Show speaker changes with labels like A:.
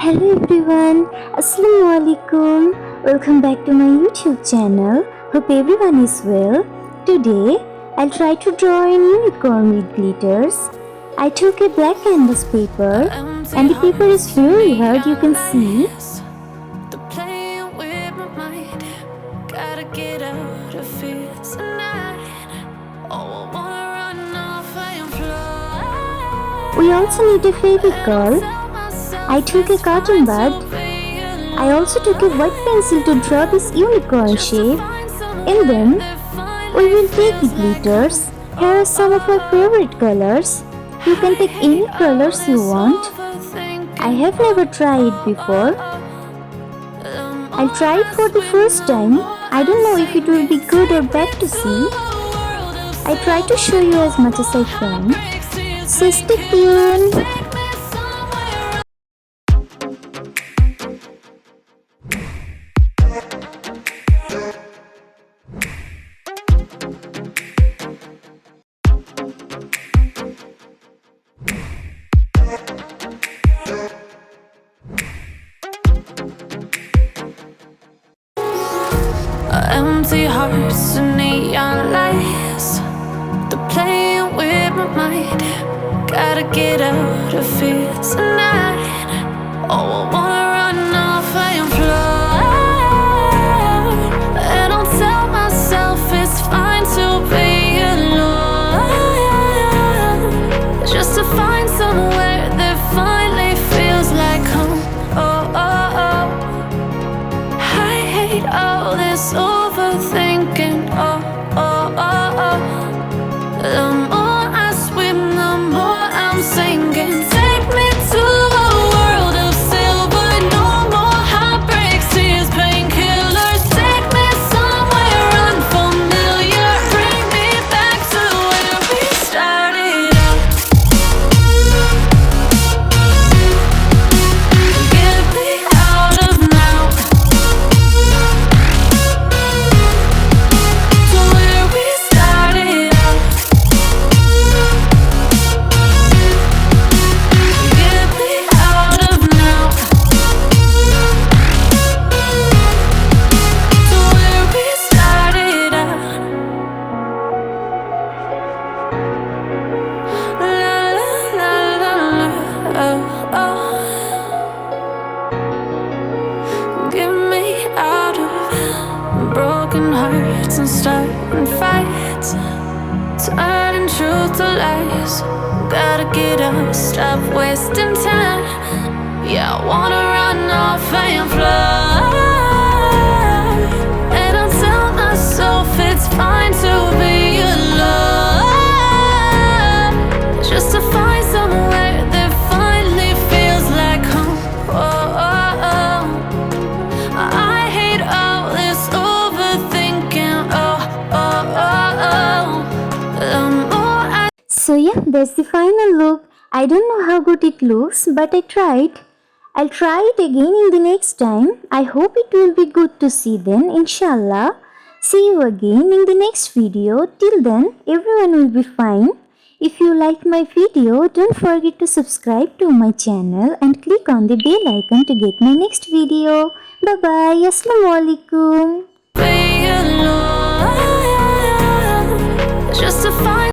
A: Hello everyone, Assalamu alaikum. Welcome back to my YouTube channel. Hope everyone is well. Today, I'll try to draw an unicorn with glitters. I took a black canvas paper and the paper is very hard, you can see. We also need a favicol. I took a cotton bud. I also took a white pencil to draw this unicorn shape. And then we will take the glitters. Here are some of my favorite colors. You can take any colors you want. I have never tried it before. I'll try it for the first time. I don't know if it will be good or bad to see. I try to show you as much as I can. So stay tuned.
B: Empty hearts and neon lights, they're playing with my mind. Gotta get out of here tonight. Oh, I wanna run off and fly. And I'll tell myself it's fine to be alone, just to find somewhere that finally feels like home. Oh, oh, oh. I hate all this overthinking. Oh, oh, oh, oh. The more I swim, the more I'm sinking. Take me to a world of silver. No more heartbreaks, tears, painkillers. Take me somewhere unfamiliar. Bring me back to where we started out. Get me out of now. To where we started out. Get me out of now. To where we started out. La la la la la. Oh, oh. Get me out of broken hearts and starting fights, turning truth to lies. Gotta get up, stop wasting time. Yeah, I wanna run off and fly. And I'll tell myself it's fine to be alone, just to find somewhere that finally feels like home. Oh, oh, oh. I hate all this overthinking. Oh, oh, oh, oh. The more I
A: So yeah, that's the final look. I don't know how good it looks, but I tried. I'll try it again in the next time. I hope it will be good to see then, inshallah. See you again in the next video. Till then, everyone will be fine. If you liked my video, don't forget to subscribe to my channel and click on the bell icon to get my next video. Bye bye. Assalamu alaikum.
B: be alone, just to find